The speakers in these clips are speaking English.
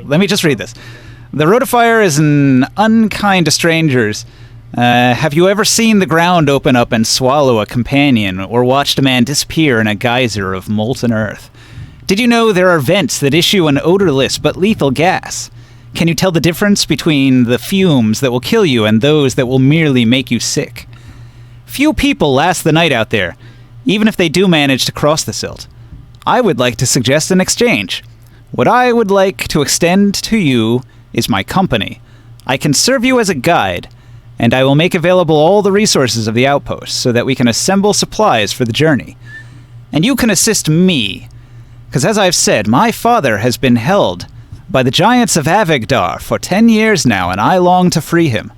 let me just read this. The Road of Fire is an unkind to strangers. Have you ever seen the ground open up and swallow a companion, or watched a man disappear in a geyser of molten earth? Did you know there are vents that issue an odorless but lethal gas? Can you tell the difference between the fumes that will kill you and those that will merely make you sick? Few people last the night out there, even if they do manage to cross the silt. I would like to suggest an exchange. What I would like to extend to you is my company. I can serve you as a guide, and I will make available all the resources of the outpost so that we can assemble supplies for the journey. And you can assist me, because as I've said, my father has been held by the giants of Avigdar for 10 years now, and I long to free him.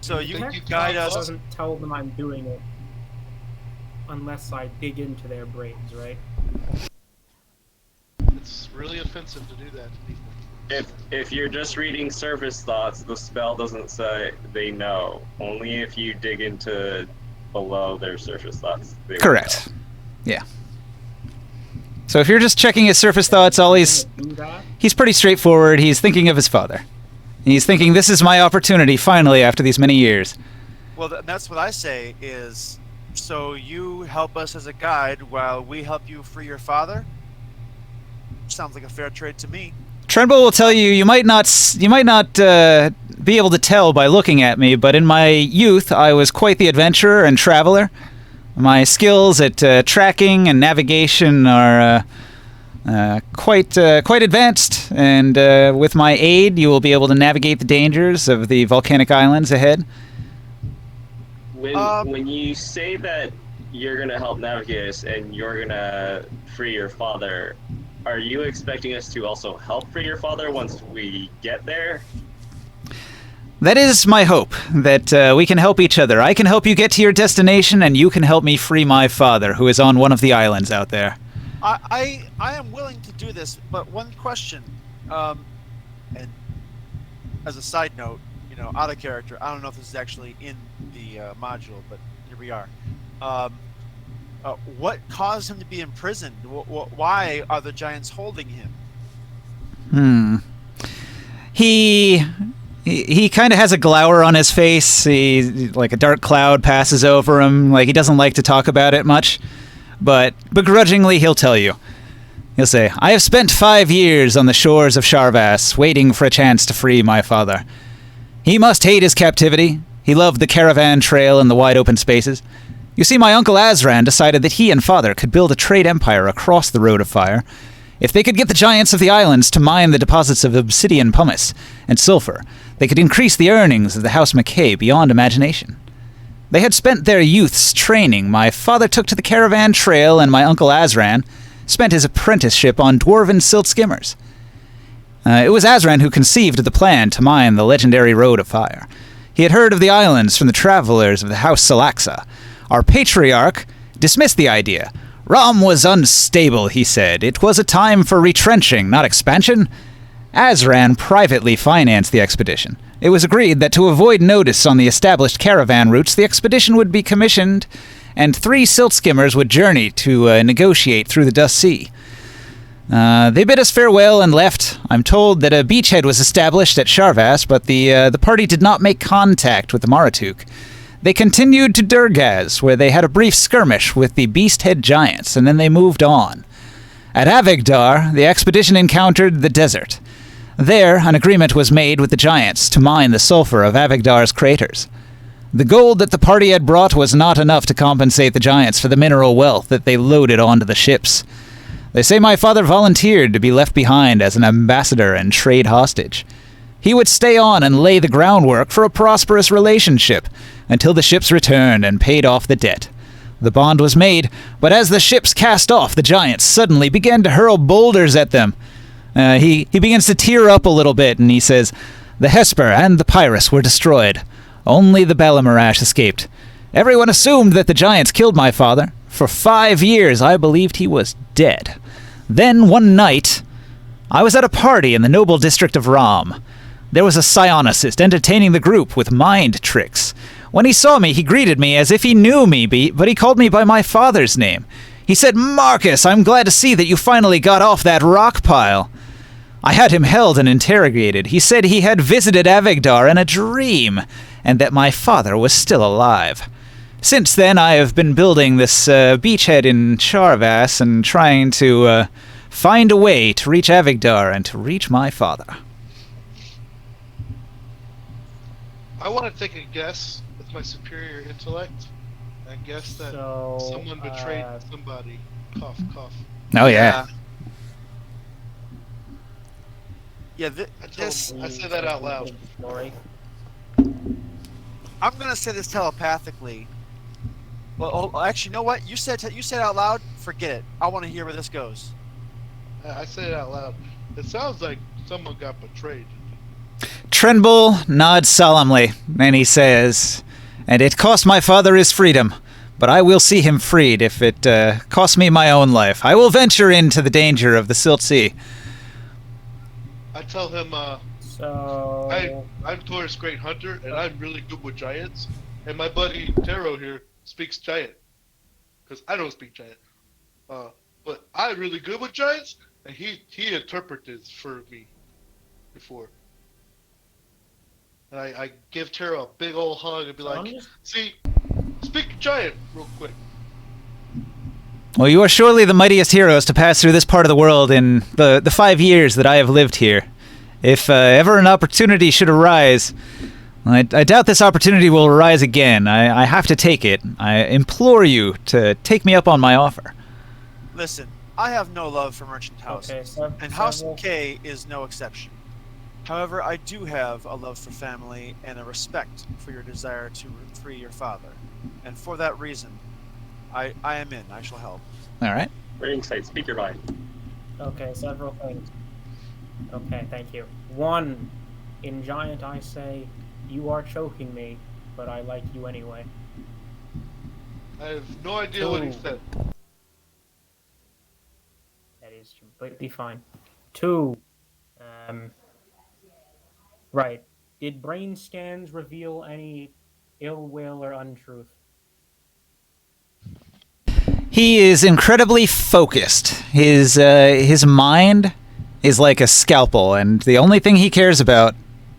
So you can guide us. Doesn't tell them I'm doing it unless I dig into their brains, right? It's really offensive to do that to people. If you're just reading surface thoughts, the spell doesn't say they know. Only if you dig into below their surface thoughts. Correct. Yeah. So if you're just checking his surface thoughts, he's pretty straightforward. He's thinking of his father. He's thinking, this is my opportunity, finally, after these many years. Well, that's what I say is, so you help us as a guide while we help you free your father? Sounds like a fair trade to me. Trenbull will tell you, you might not be able to tell by looking at me, but in my youth, I was quite the adventurer and traveler. My skills at tracking and navigation are quite advanced, and with my aid, you will be able to navigate the dangers of the volcanic islands ahead. When you say that you're going to help navigate us and you're going to free your father, are you expecting us to also help free your father once we get there? That is my hope, that we can help each other. I can help you get to your destination, and you can help me free my father, who is on one of the islands out there. I am willing to do this, but one question, and as a side note, out of character, I don't know if this is actually in the module, but here we are. What caused him to be imprisoned? Why are the giants holding him? He kind of has a glower on his face. Like a dark cloud passes over him. Like he doesn't like to talk about it much, but begrudgingly he'll tell you. He'll say, I have spent 5 years on the shores of Sharvas, waiting for a chance to free my father. He must hate his captivity. He loved the caravan trail and the wide open spaces. You see, my uncle Azran decided that he and father could build a trade empire across the Road of Fire. If they could get the giants of the islands to mine the deposits of obsidian pumice and sulfur, they could increase the earnings of the House McKay beyond imagination. They had spent their youths training. My father took to the caravan trail, and my uncle Azran spent his apprenticeship on dwarven silt skimmers. It was Azran who conceived the plan to mine the legendary Road of Fire. He had heard of the islands from the travelers of the House Salaxa. Our patriarch dismissed the idea. Ram was unstable, he said. It was a time for retrenching, not expansion. Azran privately financed the expedition. It was agreed that to avoid notice on the established caravan routes, the expedition would be commissioned, and 3 silt skimmers would journey to negotiate through the Dust Sea. They bid us farewell and left. I'm told that a beachhead was established at Sharvas, but the party did not make contact with the Maratuk. They continued to Durgaz, where they had a brief skirmish with the Beasthead giants, and then they moved on. At Avigdar, the expedition encountered the desert. There, an agreement was made with the giants to mine the sulfur of Avigdar's craters. The gold that the party had brought was not enough to compensate the giants for the mineral wealth that they loaded onto the ships. They say my father volunteered to be left behind as an ambassador and trade hostage. He would stay on and lay the groundwork for a prosperous relationship until the ships returned and paid off the debt. The bond was made, but as the ships cast off, the giants suddenly began to hurl boulders at them. He begins to tear up a little bit, and he says, the Hesper and the Pyrrhus were destroyed. Only the Belamarash escaped. Everyone assumed that the giants killed my father. For 5 years, I believed he was dead. Then, one night, I was at a party in the noble district of Ram. There was a psionicist entertaining the group with mind tricks. When he saw me, he greeted me as if he knew me, but he called me by my father's name. He said, "Marcus, I'm glad to see that you finally got off that rock pile." I had him held and interrogated. He said he had visited Avigdar in a dream, and that my father was still alive. Since then, I have been building this beachhead in Charvas and trying to find a way to reach Avigdar and to reach my father. I want to take a guess with my superior intellect. I guess that someone betrayed somebody. Cough, cough. Oh, yeah. Yeah, I said that out loud. I'm gonna say this telepathically. Well, actually, you know what? You said out loud. Forget it. I want to hear where this goes. I said it out loud. It sounds like someone got betrayed. Trenbull nods solemnly, and he says, "And it cost my father his freedom, but I will see him freed if it costs me my own life. I will venture into the danger of the Silt Sea." I tell him, I'm Taurus Great Hunter, and I'm really good with giants. And my buddy Taro here speaks giant, because I don't speak giant. But I'm really good with giants, and he interpreted for me before. And I give Taro a big old hug and be like, "See, speak giant real quick." Well, you are surely the mightiest heroes to pass through this part of the world in the 5 years that I have lived here. If ever an opportunity should arise, I doubt this opportunity will arise again. I have to take it. I implore you to take me up on my offer. Listen, I have no love for merchant houses, and House K is no exception. However, I do have a love for family and a respect for your desire to free your father. And for that reason, I am in. I shall help. All right. Ringside, speak your mind. Okay, several things. Okay, thank you. One, in Giant I say, "You are choking me, but I like you anyway." I have no idea what he said. That is completely fine. Two, right. Did brain scans reveal any ill will or untruth? He is incredibly focused. His mind is like a scalpel, and the only thing he cares about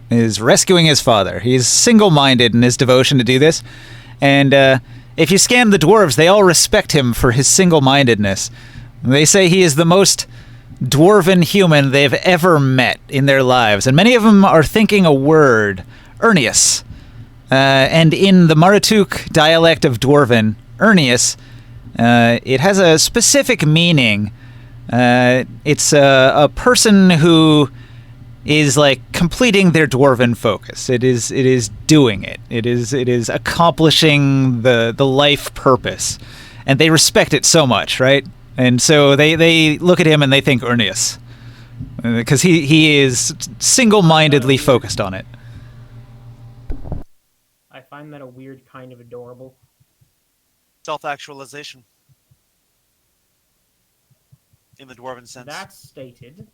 is rescuing his father. He's single-minded in his devotion to do this, and if you scan the dwarves, they all respect him for his single-mindedness. They say he is the most dwarven human they've ever met in their lives, and many of them are thinking a word, Ernius. And in the Maratuk dialect of Dwarven, Ernius, it has a specific meaning. It's a person who is like completing their dwarven focus. It is doing it. It is accomplishing the life purpose, and they respect it so much, right? And so they look at him and they think Ernius, because he is single-mindedly focused on it. I find that a weird kind of adorable. Self-actualization. In the dwarven sense. That stated,